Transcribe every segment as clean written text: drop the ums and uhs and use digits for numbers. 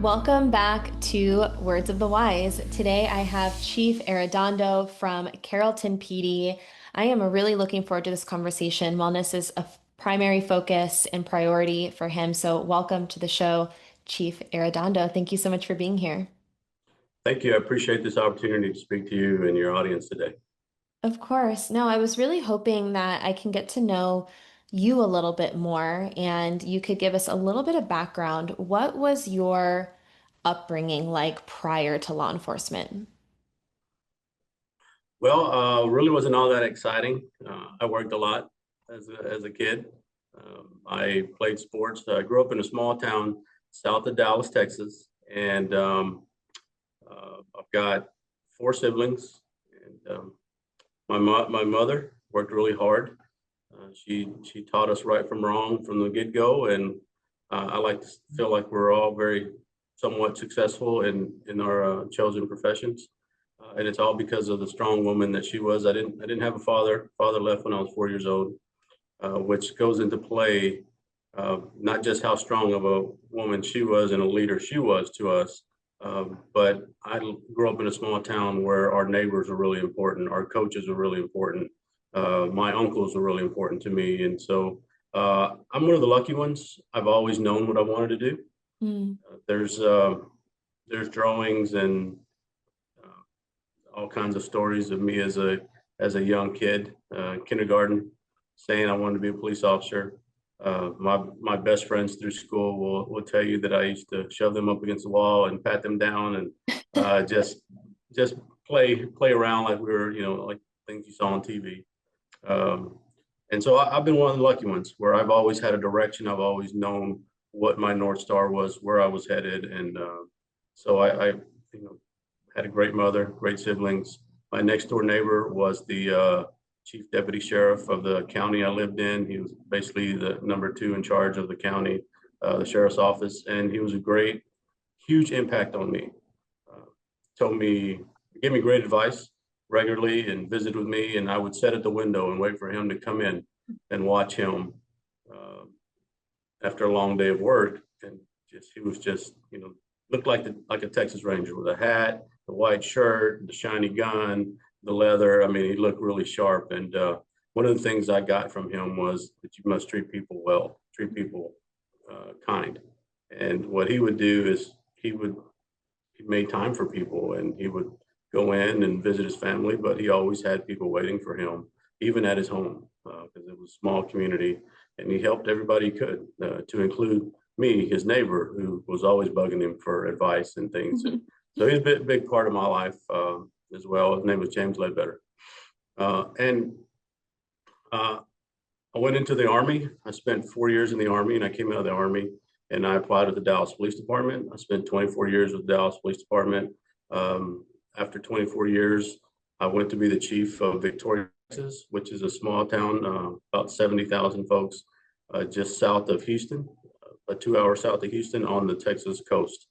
Welcome back to Words of the Wise. Today I have Chief Arredondo from Carrollton PD. I am really looking forward to this conversation. Wellness is a primary focus and priority for him. So, welcome to the show, Chief Arredondo. Thank you so much for being here. Thank you. I appreciate this opportunity to speak to you and your audience today. Of course. No, I was really hoping that I can get to know you a little bit more and you could give us a little bit of background. What was your upbringing like prior to law enforcement? Well, really wasn't all that exciting. I worked a lot as a kid. I played sports. I grew up in a small town south of Dallas, Texas, and I've got four siblings. And my mother worked really hard. She taught us right from wrong from the get-go, and I like to feel like we're all very somewhat successful in our chosen professions. And it's all because of the strong woman that she was. I didn't have a father. Father left when I was 4 years old, which goes into play not just how strong of a woman she was and a leader she was to us, but I grew up in a small town where our neighbors were really important, our coaches were really important, my uncles were really important to me, and so I'm one of the lucky ones. I've always known what I wanted to do. Mm. There's drawings and all kinds of stories of me as a young kid, kindergarten, saying I wanted to be a police officer. My best friends through school will tell you that I used to shove them up against the wall and pat them down and just play around like we were, like things you saw on TV. Um, and so I've been one of the lucky ones where I've always had a direction. I've always known what my North Star was, where I was headed. And so I had a great mother, great siblings. My next door neighbor was the chief deputy sheriff of the county I lived in. He was basically the number two in charge of the county, the sheriff's office. And he was a great, huge impact on me. Uh, told me, gave me great advice regularly and visited with me. And I would sit at the window and wait for him to come in and watch him uh, after a long day of work. And he was just, looked like a Texas Ranger with a hat, the white shirt, the shiny gun, the leather. I mean, he looked really sharp. And one of the things I got from him was that you must treat people well, treat people kind. And what he would do is he made time for people, and he would go in and visit his family, but he always had people waiting for him, even at his home, because it was a small community, and he helped everybody he could, to include me, his neighbor, who was always bugging him for advice and things. And so he's a big part of my life as well. His name was James Ledbetter. And I went into the Army. I spent 4 years in the Army, and I came out of the Army and I applied to the Dallas Police Department. I spent 24 years with the Dallas Police Department. After 24 years, I went to be the chief of Victoria, Texas, which is a small town, about 70,000 folks, just south of Houston, 2 hours south of Houston on the Texas coast.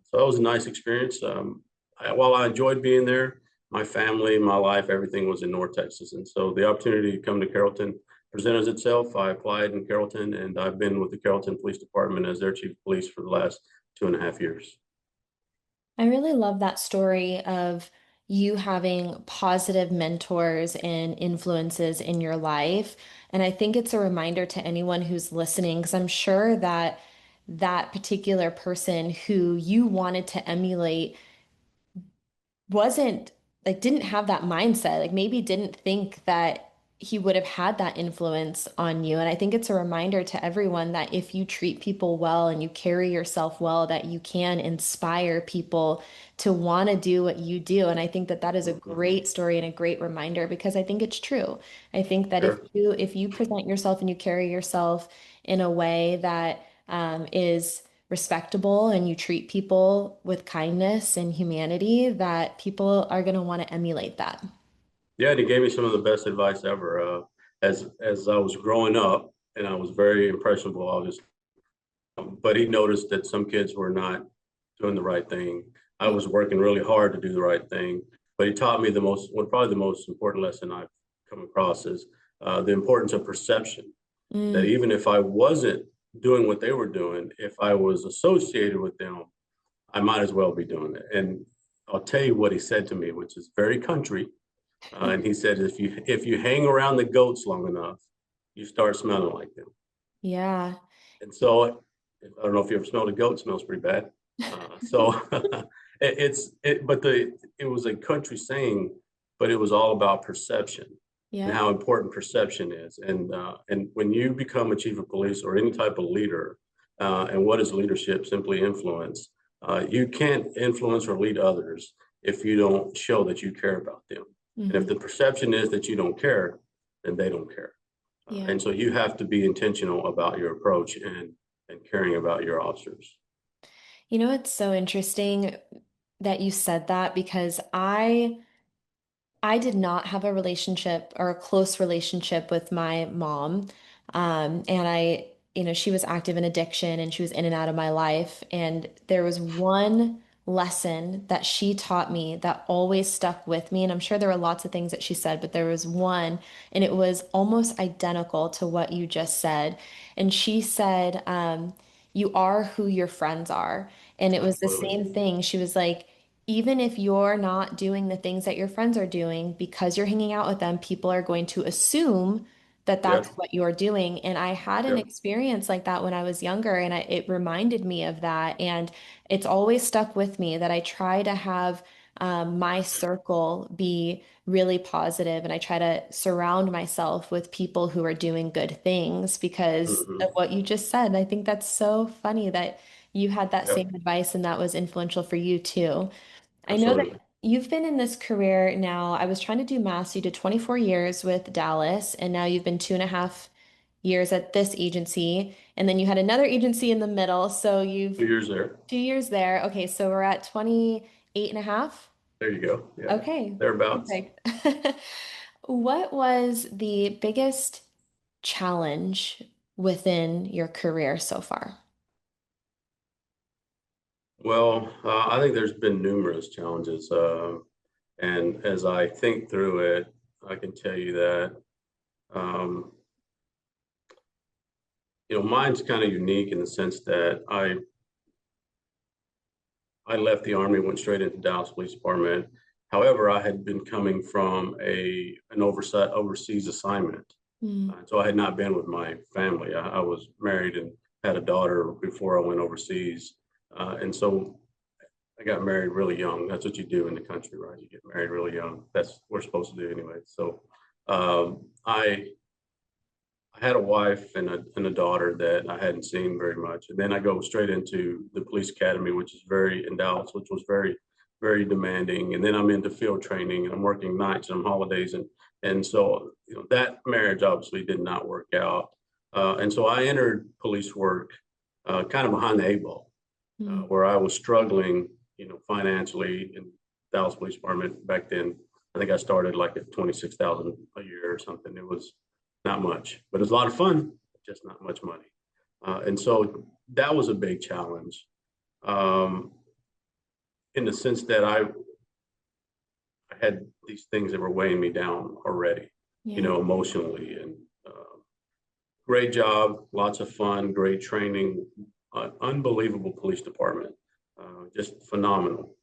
So that was a nice experience. While I enjoyed being there, my family, my life, everything was in North Texas. And so the opportunity to come to Carrollton presented itself. I applied in Carrollton, and I've been with the Carrollton Police Department as their chief of police for the last 2.5 years. I really love that story of you having positive mentors and influences in your life. And I think it's a reminder to anyone who's listening, because I'm sure that that particular person who you wanted to emulate wasn't like didn't have that mindset, like maybe didn't think that he would have had that influence on you. And I think it's a reminder to everyone that if you treat people well and you carry yourself well, that you can inspire people to want to do what you do. And I think that that is a Mhm. great story and a great reminder because I think it's true. I think that if Sure. you present yourself and you carry yourself in a way that is respectable and you treat people with kindness and humanity, that people are going to want to emulate that. Yeah, and he gave me some of the best advice ever. As I was growing up, and I was very impressionable, obviously, but he noticed that some kids were not doing the right thing. I was working really hard to do the right thing, but he taught me probably the most important lesson I've come across is the importance of perception. That Mm, even if I wasn't doing what they were doing, if I was associated with them, I might as well be doing it. And I'll tell you what he said to me, which is very country. And he said, if you hang around the goats long enough, you start smelling like them. Yeah. And so I don't know if you ever smelled a goat, it smells pretty bad. So it was a country saying, but it was all about perception and Yep. how important perception is. And when you become a chief of police or any type of leader, and what is leadership? Simply influence. You can't influence or lead others if you don't show that you care about them. And if Hmm. the perception is that you don't care, then they don't care. Yeah. And so you have to be intentional about your approach and caring about your officers. You know, it's so interesting that you said that because I did not have a relationship or a close relationship with my mom. And she was active in addiction and she was in and out of my life. And there was one lesson that she taught me that always stuck with me. And I'm sure there were lots of things that she said, but there was one, and it was almost identical to what you just said. And she said, you are who your friends are. And it was the Absolutely. same thing. She was like, even if you're not doing the things that your friends are doing, because you're hanging out with them, people are going to assume that that's Yep. what you're doing. And I had an Yep. experience like that when I was younger, and it reminded me of that. And it's always stuck with me that I try to have my circle be really positive, and I try to surround myself with people who are doing good things because of Hmm. what you just said. I think that's so funny that you had that Yep. same advice and that was influential for you too. I know that Absolutely. you've been in this career now. I was trying to do math. You did 24 years with Dallas, and now you've been 2.5 years at this agency. And then you had another agency in the middle. So you've 2 years there. 2 years there. Okay, so we're at 28 and a half. There you go. Yeah. Okay, Thereabouts. perfect. What was the biggest challenge within your career so far? Well, I think there's been numerous challenges. And as I think through it, I can tell you that, um, mine's kind of unique in the sense that I left the Army, went straight into Dallas Police Department. However, I had been coming from an overseas assignment. Mm, So I had not been with my family. I was married and had a daughter before I went overseas. And so I got married really young. That's what you do in the country, right? You get married really young. That's what we're supposed to do anyway. So I had a wife and a daughter that I hadn't seen very much. And then I go straight into the police academy, which is very in Dallas, which was very, very demanding. And then I'm into field training and I'm working nights and holidays. And so, that marriage obviously did not work out. And so I entered police work kind of behind the eight ball, mm, where I was struggling, financially in Dallas Police Department back then. I think I started like at 26,000 a year or something. It was not much, but it was a lot of fun, just not much money. And so that was a big challenge, um, in the sense that I had these things that were weighing me down already, yeah. emotionally. And great job, lots of fun, great training, unbelievable police department, just phenomenal.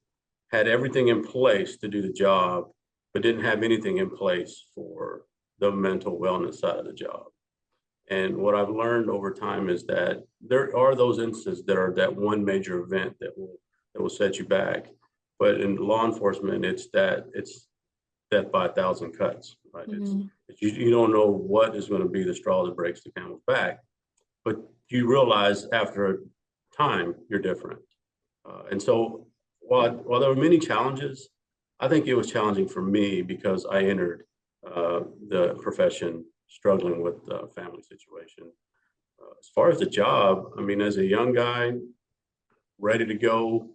Had everything in place to do the job, but didn't have anything in place for the mental wellness side of the job. And what I've learned over time is that there are those instances that are that one major event that will set you back. But in law enforcement, it's death by a thousand cuts, right? Mhm. You don't know what is going to be the straw that breaks the camel's back, but you realize after a time you're different. And so while there were many challenges, I think it was challenging for me because I entered the profession struggling with the family situation. As far as the job, I mean, as a young guy ready to go,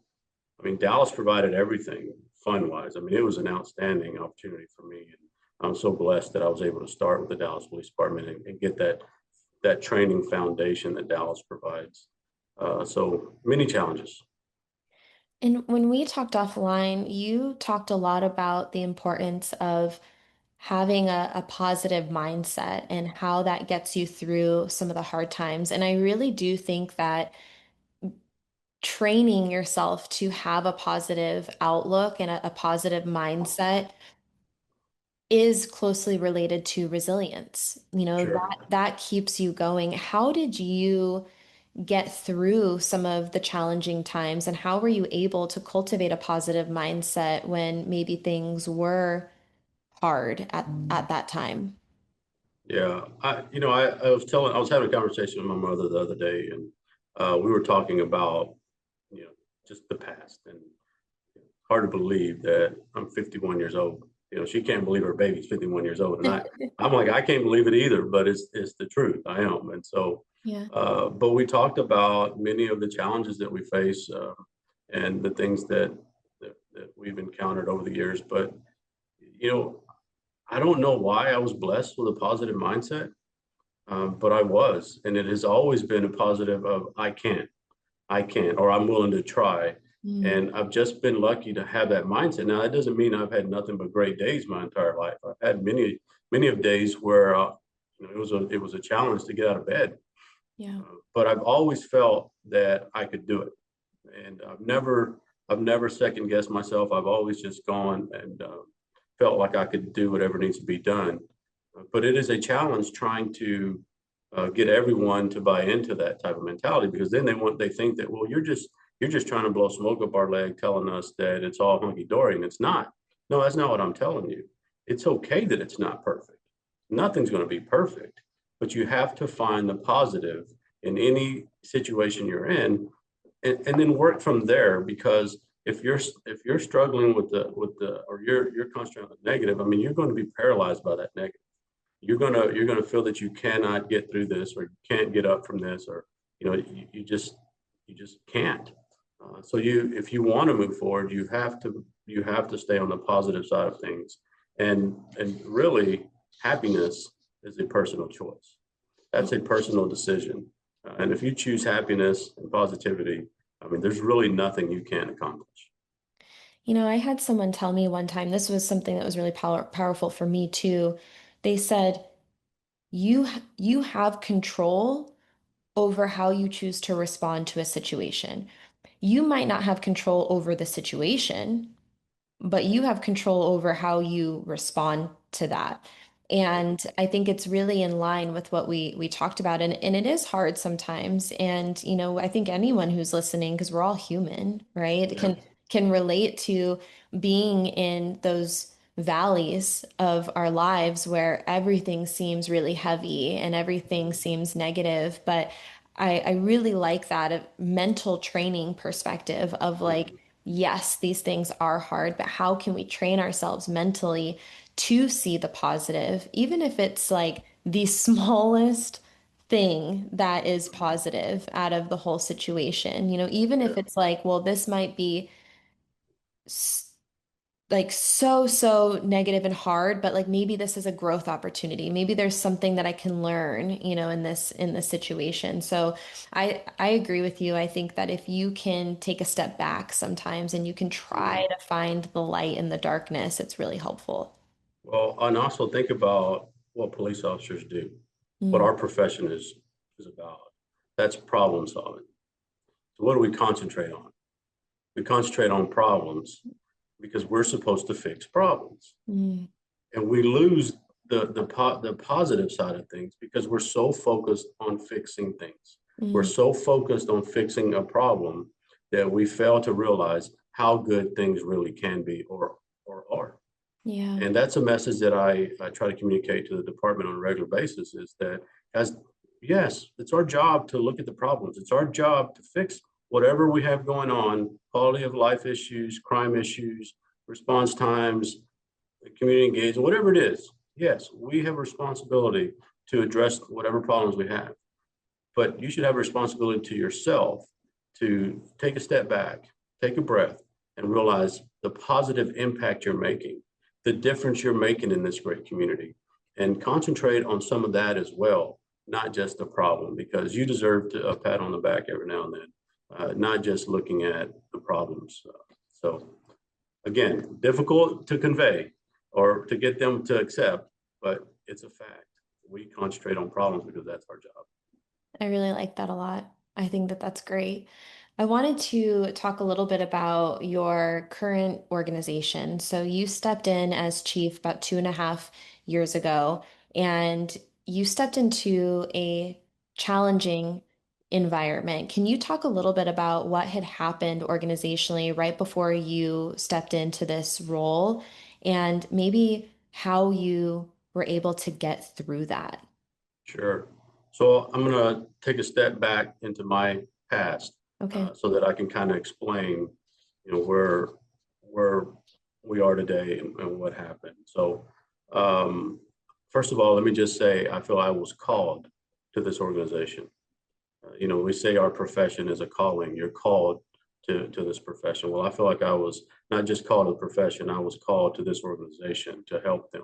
I mean, Dallas provided everything fun wise. I mean, it was an outstanding opportunity for me. And I'm so blessed that I was able to start with the Dallas Police Department and get that training foundation that Dallas provides. So many challenges. And when we talked offline, you talked a lot about the importance of having a positive mindset and how that gets you through some of the hard times. And I really do think that training yourself to have a positive outlook and a positive mindset is closely related to resilience. Sure. That keeps you going. How did you get through some of the challenging times, and how were you able to cultivate a positive mindset when maybe things were hard at that time? Yeah, I was having a conversation with my mother the other day, and we were talking about, you know, just the past, and hard to believe that I'm 51 years old. She can't believe her baby's 51 years old, and I'm like, I can't believe it either, but it's the truth. I am, and so, Yeah. but we talked about many of the challenges that we face, and the things that we've encountered over the years. But you know, I don't know why I was blessed with a positive mindset, but I was, and it has always been a positive of I can, or I'm willing to try. Mm, And I've just been lucky to have that mindset. Now, that doesn't mean I've had nothing but great days my entire life. I've had many of days where it was a challenge to get out of bed, yeah. but I've always felt that I could do it, and I've never second guessed myself. I've always just gone and felt like I could do whatever needs to be done. But it is a challenge trying to get everyone to buy into that type of mentality, because then they think that, well, you're just trying to blow smoke up our leg, telling us that it's all hunky dory, and it's not. No, that's not what I'm telling you. It's okay that it's not perfect. Nothing's going to be perfect, but you have to find the positive in any situation you're in, and then work from there. Because if you're struggling with the or you're concentrating on the negative, I mean, you're going to be paralyzed by that negative. You're gonna feel that you cannot get through this, or you can't get up from this, or you just can't. So if you want to move forward, you have to stay on the positive side of things, and really, happiness is a personal choice. That's a personal decision, and if you choose happiness and positivity, I mean, there's really nothing you can't accomplish. I had someone tell me one time, this was something that was really powerful for me too. They said, you have control over how you choose to respond to a situation. You might not have control over the situation, but you have control over how you respond to that. Right. And I think it's really in line with what we talked about. And it is hard sometimes. And, I think anyone who's listening, because we're all human, right, Yeah. can relate to being in those valleys of our lives where everything seems really heavy and everything seems negative. But I really like that mental training perspective of like, Mhm. yes, these things are hard, but how can we train ourselves mentally to see the positive, even if it's like the smallest thing that is positive out of the whole situation? Even if Yeah. it's like, well, this might be like so negative and hard, but like maybe this is a growth opportunity. Maybe there's something that I can learn, in this situation. So I agree with you. I think that if you can take a step back sometimes and you can try Mhm. to find the light in the darkness, it's really helpful. Well, and also think about what police officers do, what Mm, our profession is about. That's problem solving. So what do we concentrate on? We concentrate on problems because we're supposed to fix problems, mm, and we lose the positive side of things because we're so focused on fixing things. We're mm, so focused on fixing a problem that we fail to realize how good things really can be, or are. yeah. And that's a message that I try to communicate to the department on a regular basis, is that, as yes, it's our job to look at the problems. It's our job to fix whatever we have going on, quality of life issues, crime issues, response times, community engagement, whatever it is. Yes, we have a responsibility to address whatever problems we have, but you should have a responsibility to yourself to take a step back, take a breath, and realize the positive impact you're making, the difference you're making in this great community, and concentrate on some of that as well, not just the problem, because you deserve a pat on the back every now and then, not just looking at the problems. So, again, difficult to convey or to get them to accept, but it's a fact. We concentrate on problems because that's our job. I really like that a lot. I think that that's great. I wanted to talk a little bit about your current organization. So you stepped in as chief about 2.5 years ago, and you stepped into a challenging environment. Can you talk a little bit about what had happened organizationally right before you stepped into this role, and maybe how you were able to get through that? Sure. So I'm going to take a step back into my past Okay. so that I can kind of explain, where we are today and what happened. So, um, first of all, let me just say I feel I was called to this organization. We say our profession is a calling. You're called to this profession. Well, I feel like I was not just called to the profession, I was called to this organization to help them.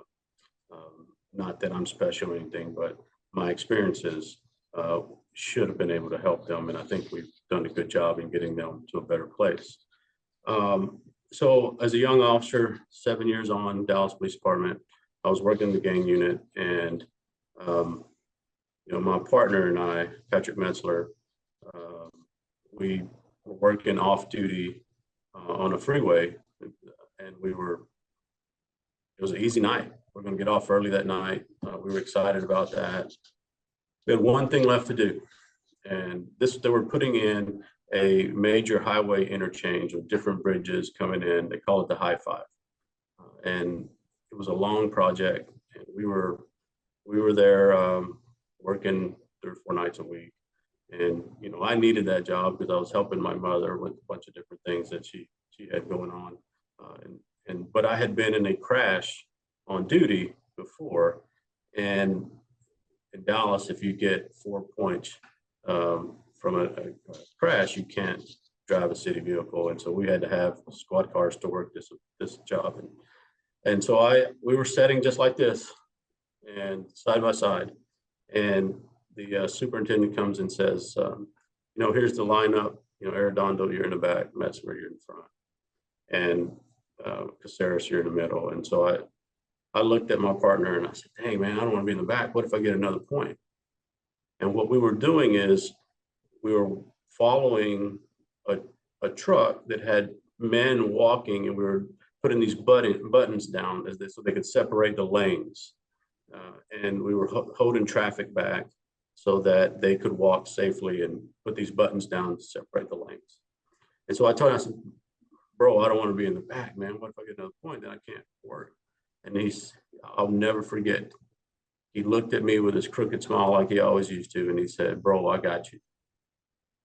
Not that I'm special or anything, but my experiences uh, should have been able to help them. And I think we've done a good job in getting them to a better place. So as a young officer, 7 years on, Dallas Police Department, I was working the gang unit, and um, my partner and I, Patrick Metzler, um, we were working off duty on a freeway, and it was an easy night. We're going to get off early that night. We were excited about that. We had one thing left to do, and they were putting in a major highway interchange with different bridges coming in. They call it the High Five, and it was a long project. And we were there working 3 or 4 nights a week, and I needed that job because I was helping my mother with a bunch of different things that she had going on, but I had been in a crash on duty before, and in Dallas, if you get 4 points from a crash, you can't drive a city vehicle, and so we had to have squad cars to work this job, and so we were setting just like this, and side by side, and the superintendent comes and says, here's the lineup. Arredondo, you're in the back. Metzler, you're in front, and Caceres, you're in the middle. And so I looked at my partner and I said, "Dang, man, I don't want to be in the back. What if I get another point?" And what we were doing is we were following a, a truck that had men walking, and we were putting these buttons down so they could separate the lanes. And we were holding traffic back so that they could walk safely and put these buttons down to separate the lanes. And so I told him, I said, "Bro, I don't want to be in the back, man. What if I get another point? Then I can't work." And I'll never forget. He looked at me with his crooked smile like he always used to, and he said, "Bro, I got you.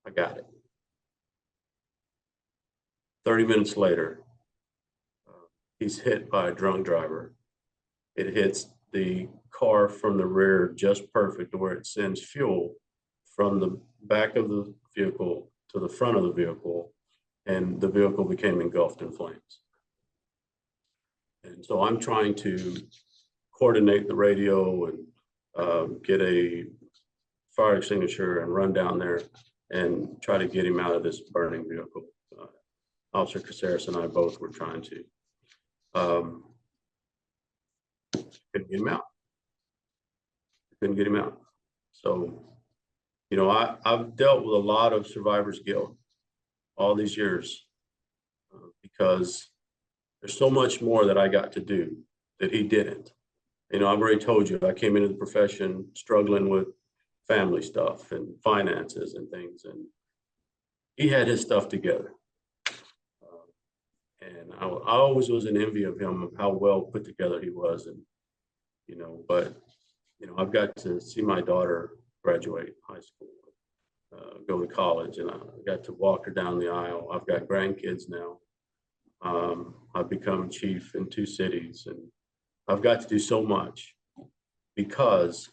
I got it." 30 minutes later, he's hit by a drunk driver. It hits the car from the rear just perfect to where it sends fuel from the back of the vehicle to the front of the vehicle, and the vehicle became engulfed in flames. And so I'm trying to coordinate the radio and get a fire extinguisher and run down there and try to get him out of this burning vehicle. Officer Caceres and I both were trying to. Couldn't get him out. Couldn't get him out. So, I've dealt with a lot of survivor's guilt all these years because there's so much more that I got to do that he didn't. I've already told you, I came into the profession struggling with family stuff and finances and things, and he had his stuff together. And I always was in envy of him, of how well put together he was. And, but, I've got to see my daughter graduate high school, go to college, and I got to walk her down the aisle. I've got grandkids now. I've become chief in 2 cities, and I've got to do so much because,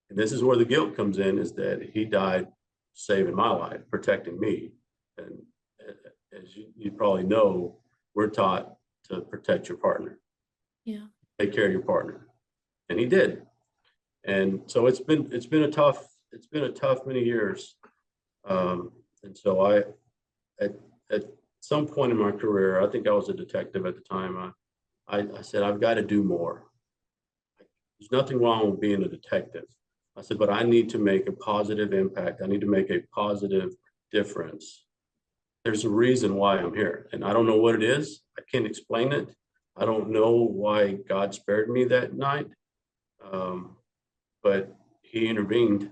and this is where the guilt comes in, is that he died saving my life, protecting me. And as you probably know, we're taught to protect your partner, Yeah. take care of your partner, and he did. And so it's been a tough many years. And so at some point in my career, I think I was a detective at the time. I said, I've got to do more. There's nothing wrong with being a detective. I said, but I need to make a positive impact. I need to make a positive difference. There's a reason why I'm here, and I don't know what it is. I can't explain it. I don't know why God spared me that night, um, but He intervened,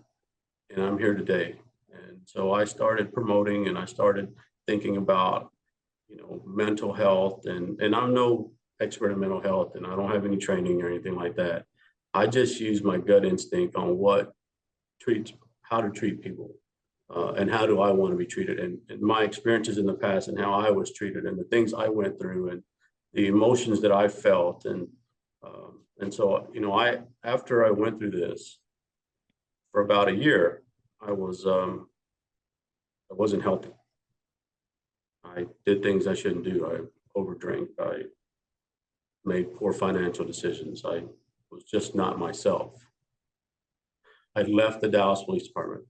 and I'm here today. And so I started promoting, and I started thinking about, mental health, and I'm no expert in mental health, and I don't have any training or anything like that. I just use my gut instinct on treats how to treat people, and how do I want to be treated, and my experiences in the past and how I was treated and the things I went through and the emotions that I felt, and so I after I went through this for about a year, I wasn't healthy. I did things I shouldn't do. I overdrank. I made poor financial decisions. I was just not myself. I left the Dallas Police Department,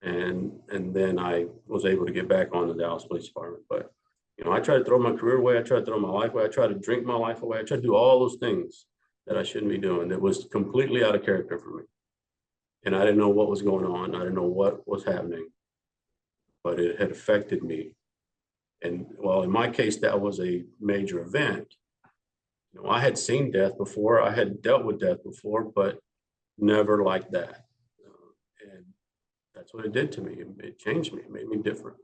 and then I was able to get back on the Dallas Police Department. But I tried to throw my career away. I tried to throw my life away. I tried to drink my life away. I tried to do all those things that I shouldn't be doing. That was completely out of character for me, and I didn't know what was going on. I didn't know what was happening, but it had affected me. And well, in my case, that was a major event. I had seen death before. I had dealt with death before, but never like that. And that's what it did to me. It changed me. It made me different.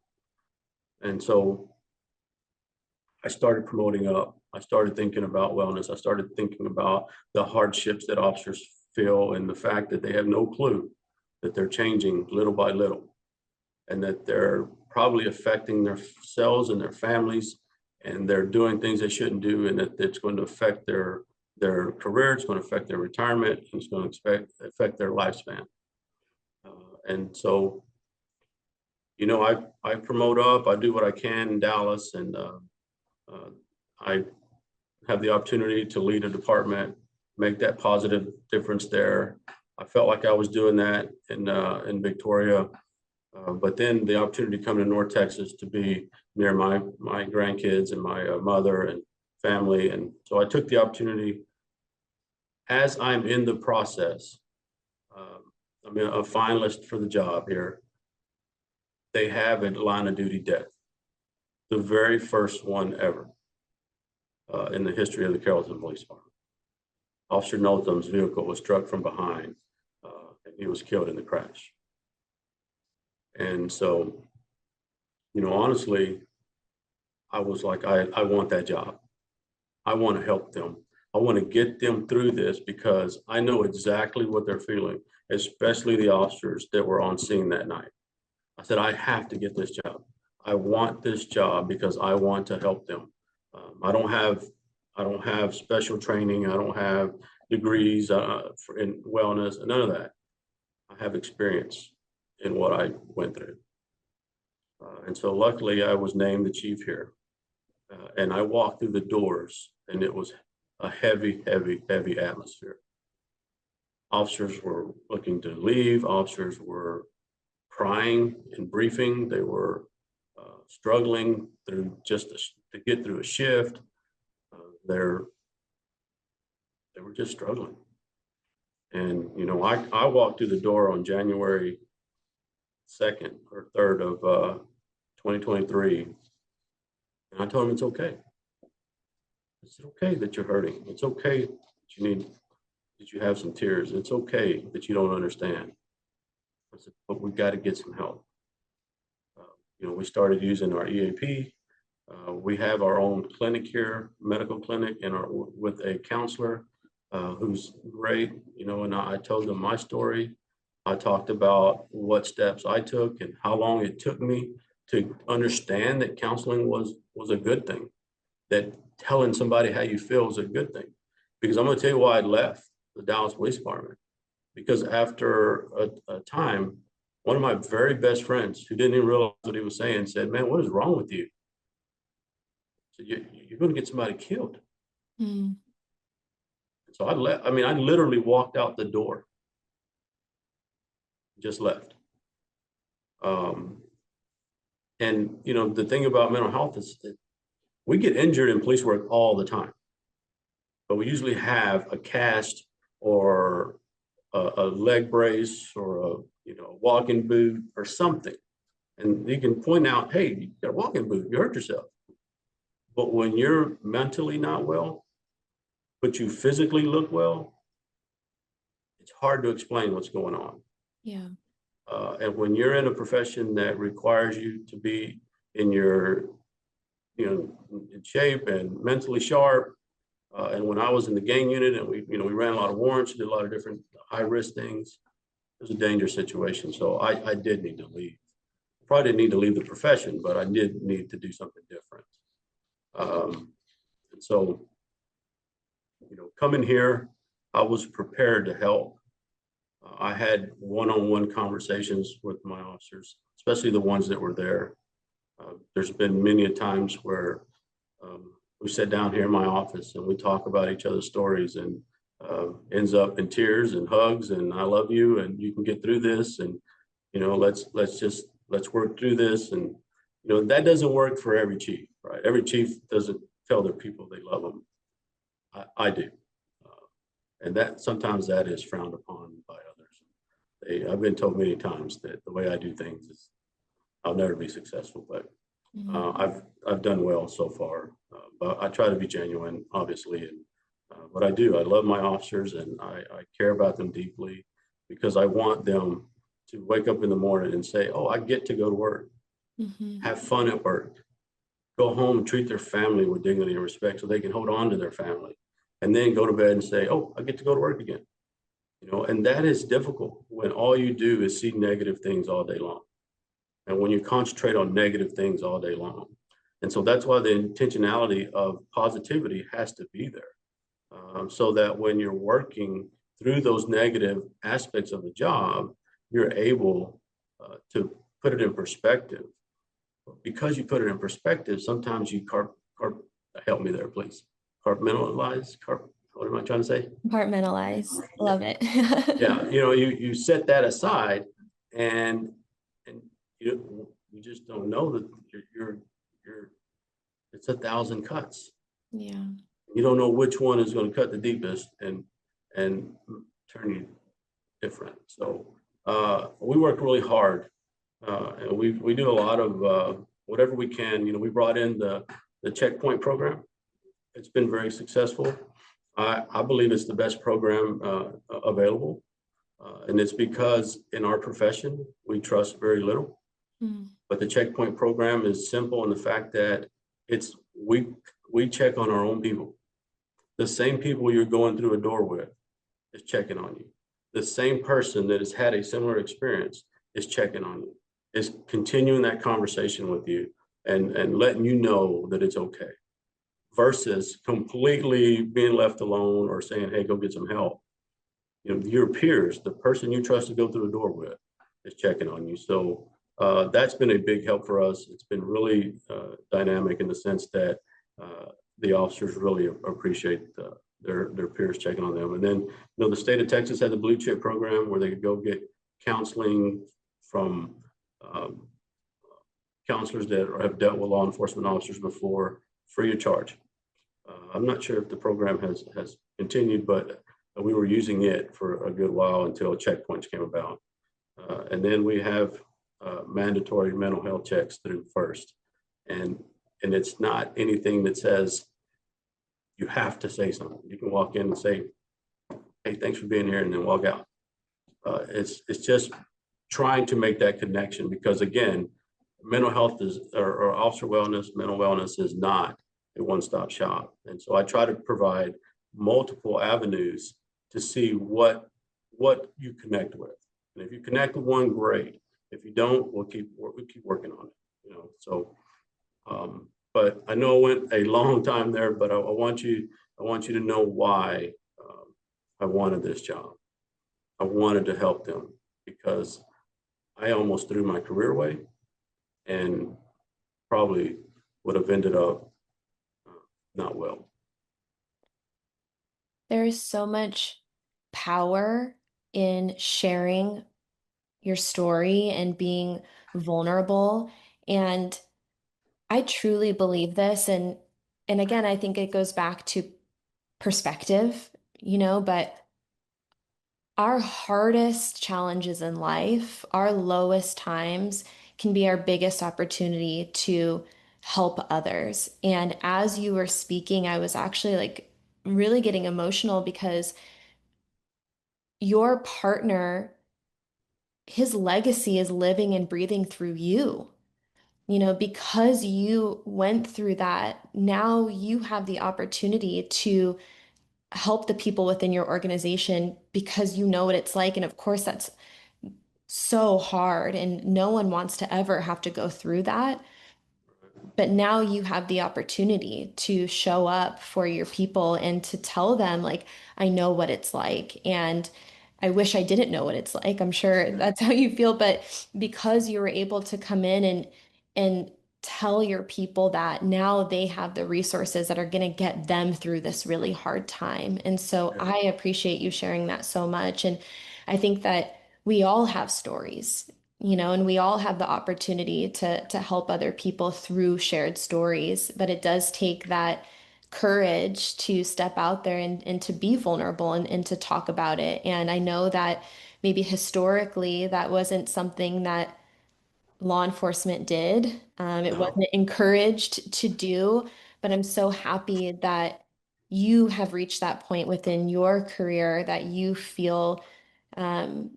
And so I started promoting up. I started thinking about wellness. I started thinking about the hardships that officers feel and the fact that they have no clue that they're changing little by little and that they're probably affecting themselves and their families, and they're doing things they shouldn't do, and that it's going to affect their career, it's going to affect their retirement, and it's going to affect their lifespan. And so, I promote up. I do what I can in Dallas, and I have the opportunity to lead a department, make that positive difference there. I felt like I was doing that in Victoria. But then the opportunity to come to North Texas to be near my grandkids and my mother and family. And so I took the opportunity. As I'm in the process, um, I'm a finalist for the job here. They have a line of duty death, the very first one ever in the history of the Carrollton Police Department. Officer Notham's vehicle was struck from behind, and he was killed in the crash. And so, honestly, I was like, I want that job. I want to help them. I want to get them through this because I know exactly what they're feeling, especially the officers that were on scene that night. I said, I have to get this job. I want this job because I want to help them. I don't have special training. I don't have degrees in wellness, none of that. I have experience in what I went through. And so luckily I was named the chief here. And I walked through the doors and it was a heavy, heavy, heavy atmosphere. Officers were looking to leave. Officers were crying and briefing. They were struggling through to get through a shift. They were just struggling. And, I walked through the door on January 2nd or 3rd of 2023. And I told them it's okay. It's okay that you're hurting. It's okay that you have some tears. It's okay that you don't understand. I said, but we've got to get some help. We started using our EAP. We have our own clinic here, medical clinic, and with a counselor who's great. And I told them my story. I talked about what steps I took and how long it took me to understand that counseling was a good thing, that telling somebody how you feel is a good thing. Because I'm going to tell you why I left the Dallas Police Department. Because after a time, one of my very best friends who didn't even realize what he was saying said, man, what is wrong with you? So you're going to get somebody killed. Mm. So I left. I literally walked out the door, just left. And the thing about mental health is that we get injured in police work all the time, but we usually have a cast or a leg brace or a walking boot or something. And you can point out, hey, you got a walking boot, you hurt yourself. But when you're mentally not well, but you physically look well, it's hard to explain what's going on. Yeah. And when you're in a profession that requires you to be in your, in shape and mentally sharp, and when I was in the gang unit and we ran a lot of warrants, did a lot of different high risk things, it was a dangerous situation. So I did need to leave. Probably didn't need to leave the profession, but I did need to do something different. And so, coming here, I was prepared to help. I had one-on-one conversations with my officers, especially the ones that were there. There's been many a times where we sit down here in my office and we talk about each other's stories, and ends up in tears and hugs and I love you and you can get through this, and let's work through this. And that doesn't work for every chief, right? Every chief doesn't tell their people they love them. I do. And that sometimes that is frowned upon by others. I've been told many times that the way I do things is I'll never be successful, but I've done well so far. But I try to be genuine, obviously, and what I do, I love my officers and I care about them deeply because I want them to wake up in the morning and say, "Oh, I get to go to work, Mm-hmm. have fun at work, go home and treat their family with dignity and respect, so they can hold on to their family, and then go to bed and say, "Oh, I get to go to work again." And that is difficult when all you do is see negative things all day long. And when you concentrate on negative things all day long. And so that's why the intentionality of positivity has to be there. So that when you're working through those negative aspects of the job, you're able to put it in perspective. Because you put it in perspective, sometimes you help me there, please. What am I trying to say? Compartmentalize. Yeah, Love it. yeah. You set that aside, and you just don't know that you're it's 1,000 cuts. Yeah. You don't know which one is going to cut the deepest and turn you different. So we work really hard, and we do a lot of whatever we can. We brought in the checkpoint program. It's been very successful. I believe it's the best program available, and it's because in our profession we trust very little. Mm. But the checkpoint program is simple in the fact that it's we check on our own people. The same people you're going through a door with is checking on you. The same person that has had a similar experience is checking on you, is continuing that conversation with you and letting you know that it's okay, versus completely being left alone or saying, hey, go get some help. Your peers, the person you trust to go through the door with, is checking on you. So that's been a big help for us. It's been really dynamic in the sense that the officers really appreciate their peers checking on them. And then, the state of Texas had the Blue Chip program where they could go get counseling from counselors that have dealt with law enforcement officers before, free of charge. I'm not sure if the program has continued, but we were using it for a good while until checkpoints came about. And then we have mandatory mental health checks through FIRST. And it's not anything that says you have to say something. You can walk in and say, hey, thanks for being here, and then walk out. It's just trying to make that connection because, again, mental health or officer wellness, mental wellness is not a one-stop shop. And so I try to provide multiple avenues to see what you connect with. And if you connect with one, great. If you don't, we'll keep working on it. So but I know it went a long time there, but I want you to know why I wanted this job. I wanted to help them because I almost threw my career away and probably would have ended up not well. There is so much power in sharing your story and being vulnerable. And I truly believe this. And again, I think it goes back to perspective, but our hardest challenges in life, our lowest times can be our biggest opportunity to help others. And as you were speaking, I was actually like really getting emotional because your partner, his legacy is living and breathing through you. Because you went through that, now you have the opportunity to help the people within your organization because you know what it's like. And of course, that's so hard, and no one wants to ever have to go through that. But now you have the opportunity to show up for your people and to tell them, like, I know what it's like. And I wish I didn't know what it's like. I'm sure that's how you feel. But because you were able to come in and tell your people that now they have the resources that are going to get them through this really hard time. And so Yeah, I appreciate you sharing that so much. And I think that we all have stories, and we all have the opportunity to help other people through shared stories, but it does take that courage to step out there and to be vulnerable and to talk about it. And I know that maybe historically that wasn't something that law enforcement did. It no, wasn't encouraged to do, but I'm so happy that you have reached that point within your career that you feel um,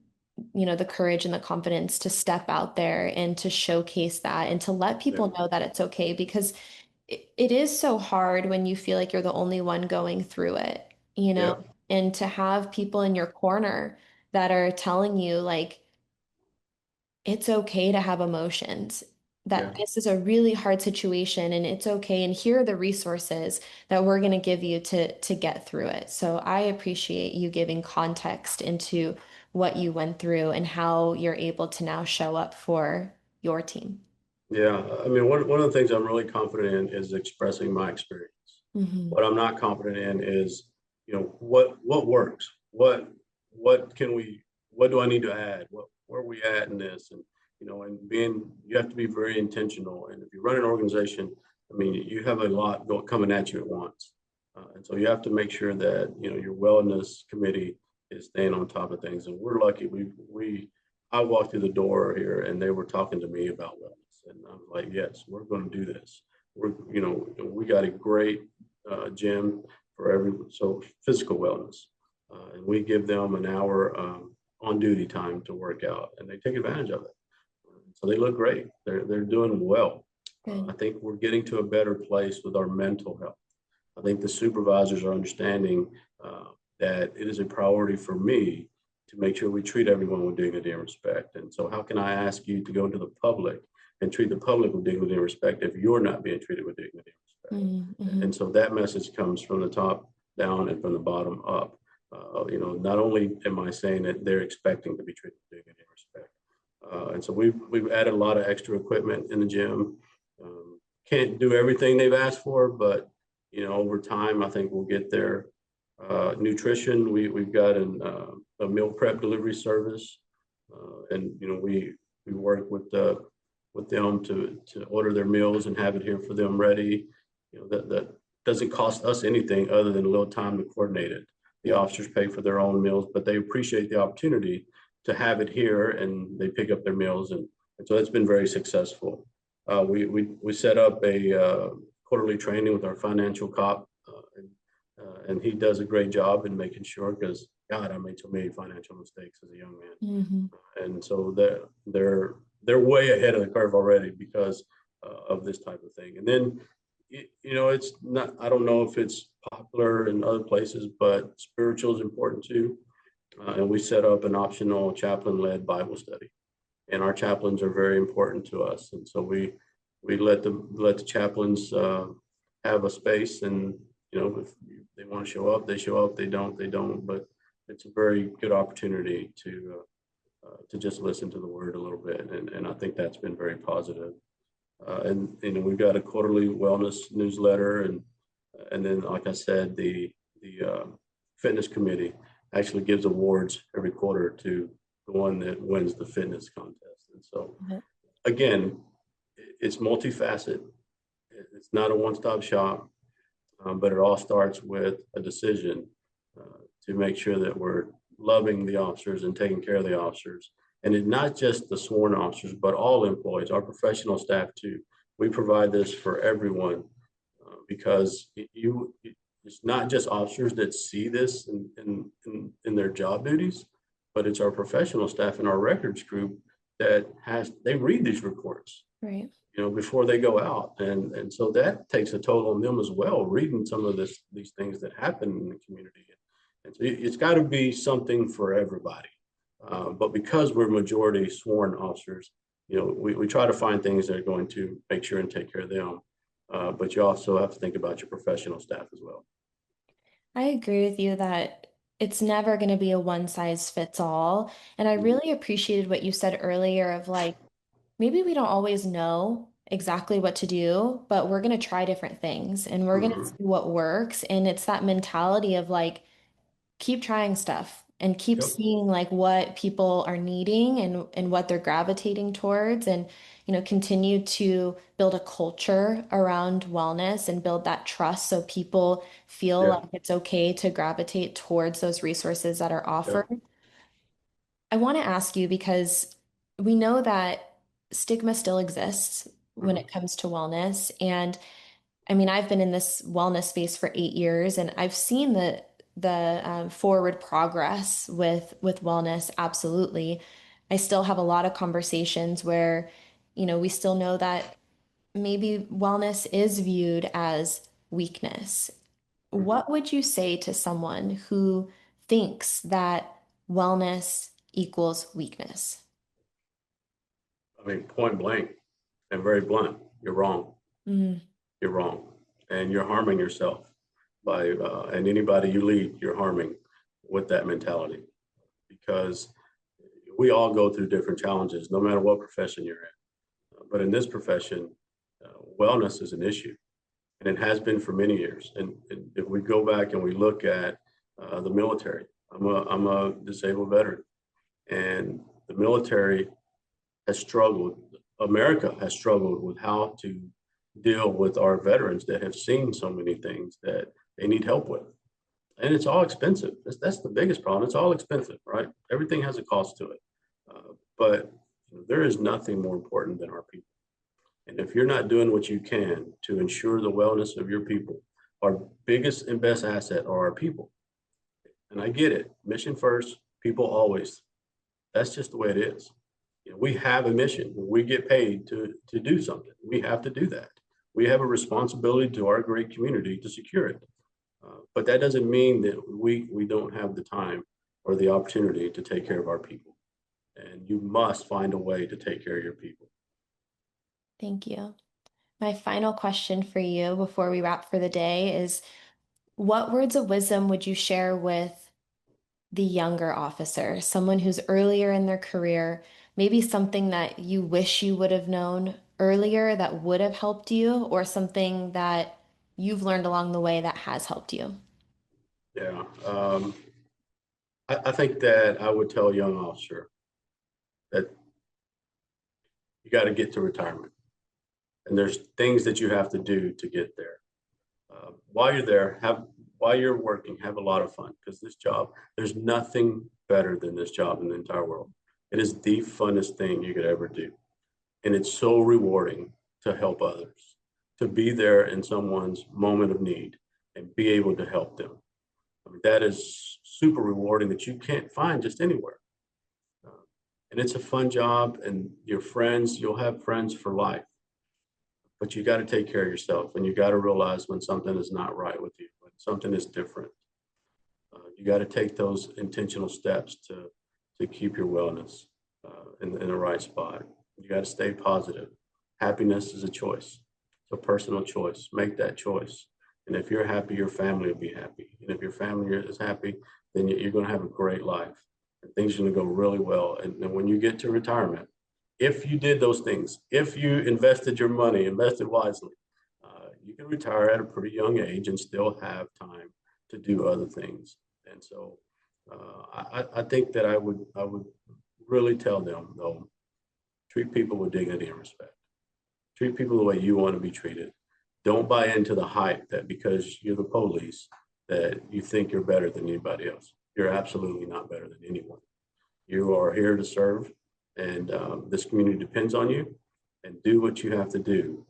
the courage and the confidence to step out there and to showcase that and to let yeah, people know that it's okay because it is so hard when you feel like you're the only one going through it, yeah, and to have people in your corner that are telling you like it's okay to have emotions, yeah. that this is a really hard situation and it's okay. And here are the resources that we're going to give you to get through it. So I appreciate you giving context into what you went through and how you're able to now show up for your team. Yeah, I mean, one of the things I'm really confident in is expressing my experience. Hmm. What I'm not confident in is, what works? What can we, what do I need to add? Where are we at in this? And, you have to be very intentional. And if you run an organization, I mean, you have a lot coming at you at once. And so you have to make sure that, your wellness committee is staying on top of things. And we're lucky. I walked through the door here and they were talking to me about wellness. And I was like, yes, we're going to do this. We got a great gym for so physical wellness. And we give them an hour on duty time to work out and they take advantage of it. So they look great. They're doing well. I Good. think we're getting to a better place with our mental health. I think the supervisors are understanding that it is a priority for me to make sure we treat everyone with dignity and respect. And so, how can I ask you to go to the public and treat the public with dignity and respect if you're not being treated with dignity and respect? Mm-hmm. And so that message comes from the top down and from the bottom up. Not only am I saying that they're expecting to be treated with dignity and respect, and so we've added a lot of extra equipment in the gym. Can't do everything they've asked for, but over time, I think we'll get there. Nutrition, we've got a meal prep delivery service, and we work with them to order their meals and have it here for them ready. That doesn't cost us anything other than a little time to coordinate it. The Yeah. officers pay for their own meals, but they appreciate the opportunity to have it here and they pick up their meals, and so it's been very successful. We set up a quarterly training with our financial cop, and he does a great job in making sure because God, I made so many financial mistakes as a young man, Hmm. and so they're way ahead of the curve already because of this type of thing. And then it's not. I don't know if it's popular in other places, but spiritual is important too. And we set up an optional chaplain-led Bible study, and our chaplains are very important to us. And so we let the chaplains have a space, and if they want to show up, they show up. They don't, they don't. But it's a very good opportunity to just listen to the word a little bit, and I think that's been very positive. And we've got a quarterly wellness newsletter, and then like I said, the fitness committee actually gives awards every quarter to the one that wins the fitness contest. And so again, it's multifaceted. It's not a one-stop shop, but it all starts with a decision to make sure that we're loving the officers and taking care of the officers, And it's not just the sworn officers, but all employees, our professional staff too. We provide this for everyone because it's not just officers that see this in their job duties, but it's our professional staff and our records group that they read these reports, Right. before they go out. And so that takes a toll on them as well, reading some of these things that happen in the community. And so it's got to be something for everybody. But because we're majority sworn officers, we try to find things that are going to make sure and take care of them. But you also have to think about your professional staff as well. I agree with you that it's never going to be a one size fits all. And I really appreciated what you said earlier of like, maybe we don't always know exactly what to do, but we're going to try different things and we're going to see Mm-hmm. what works. And it's that mentality of like, keep trying stuff and keep Yep. seeing like what people are needing and what they're gravitating towards and continue to build a culture around wellness and build that trust so people feel Yeah. like it's okay to gravitate towards those resources that are offered. Yep. I want to ask you because we know that stigma still exists when Mm-hmm. it comes to wellness. And I mean, I've been in this wellness space for 8 years, and I've seen the forward progress with wellness. Absolutely, I still have a lot of conversations where, we still know that maybe wellness is viewed as weakness. Mm-hmm. What would you say to someone who thinks that wellness equals weakness? I mean, point blank and very blunt, you're wrong. Mm, You're wrong. And you're harming yourself and anybody you lead, you're harming with that mentality because we all go through different challenges, no matter what profession you're in. But in this profession, wellness is an issue, and it has been for many years. And if we go back and we look at the military, I'm a disabled veteran, and the military has struggled. America has struggled with how to deal with our veterans that have seen so many things that they need help with. And it's all expensive. That's the biggest problem. It's all expensive, right? Everything has a cost to it. But there is nothing more important than our people. And if you're not doing what you can to ensure the wellness of your people, our biggest and best asset are our people. And I get it. Mission first, people always. That's just the way it is. We have a mission. We get paid to do something. We have to do that. We have a responsibility to our great community to secure it. But that doesn't mean that we don't have the time or the opportunity to take care of our people. And you must find a way to take care of your people. thank you. My final question for you before we wrap for the day is what words of wisdom would you share with the younger officer, someone who's earlier in their career, maybe something that you wish you would have known earlier that would have helped you, or something that you've learned along the way that has helped you? Yeah. I think that I would tell a young officer that you got to get to retirement. And there's things that you have to do to get there. While you're there, while you're working, have a lot of fun because this job, there's nothing better than this job in the entire world. It is the funnest thing you could ever do. And it's so rewarding to help others, to be there in someone's moment of need and be able to help them. I mean, that is super rewarding that you can't find just anywhere. Uh, and it's a fun job, and your friends, you'll have friends for life. But you got to take care of yourself, and you got to realize when something is not right with you, when something is different. You got to take those intentional steps to keep your wellness in the right spot. You got to stay positive. Happiness is a choice. It's a personal choice. Make that choice. And if you're happy, your family will be happy. And if your family is happy, then you're going to have a great life. And things are going to go really well. And when you get to retirement, if you did those things, if you invested your money, invested wisely, you can retire at a pretty young age and still have time to do other things. And so I think that I would really tell them though, treat people with dignity and respect. Treat people the way you want to be treated. Don't buy into the hype that because you're the police that you think you're better than anybody else. You're absolutely not better than anyone. You are here to serve. and this community depends on you, and do what you have to do,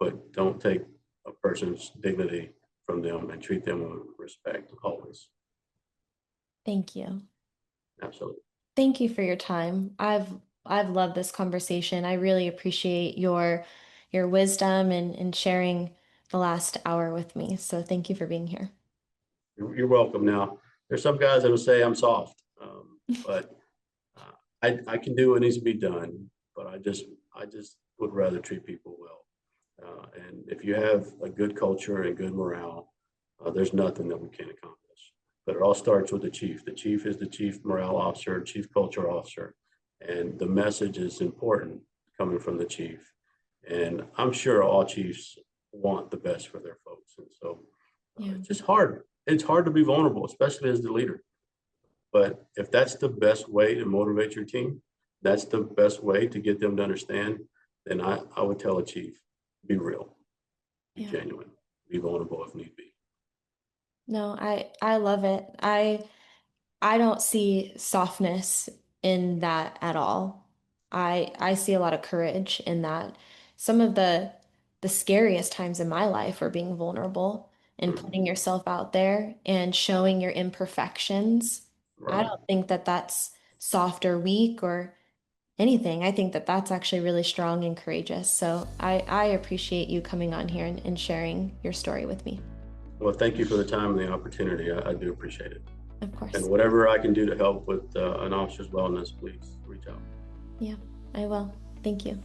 but don't take a person's dignity from them and treat them with respect always. Thank you. Absolutely. Thank you for your time. I've loved this conversation. I really appreciate your wisdom and sharing the last hour with me. So thank you for being here. You're welcome. Now, there's some guys that will say I'm soft, but I can do what needs to be done. But I just would rather treat people well. And if you have a good culture and good morale, there's nothing that we can't accomplish. But it all starts with the chief. The chief is the chief morale officer, chief culture officer, and the message is important coming from the chief. And I'm sure all chiefs want the best for their folks, and so Yeah. it's just hard. It's hard to be vulnerable, especially as the leader. But if that's the best way to motivate your team, that's the best way to get them to understand, then I would tell a chief, be real, be Yeah. genuine, be vulnerable if need be. No, I love it. I don't see softness in that at all. I see a lot of courage in that. Some of the scariest times in my life are being vulnerable and Mhm. putting yourself out there and showing your imperfections. I Right. don't think that that's soft or weak or anything. I think that that's actually really strong and courageous. So I appreciate you coming on here and sharing your story with me. Well, thank you for the time and the opportunity. I do appreciate it. Of And course. whatever I can do to help with an officer's wellness, please reach out. Yeah, I will. Thank you.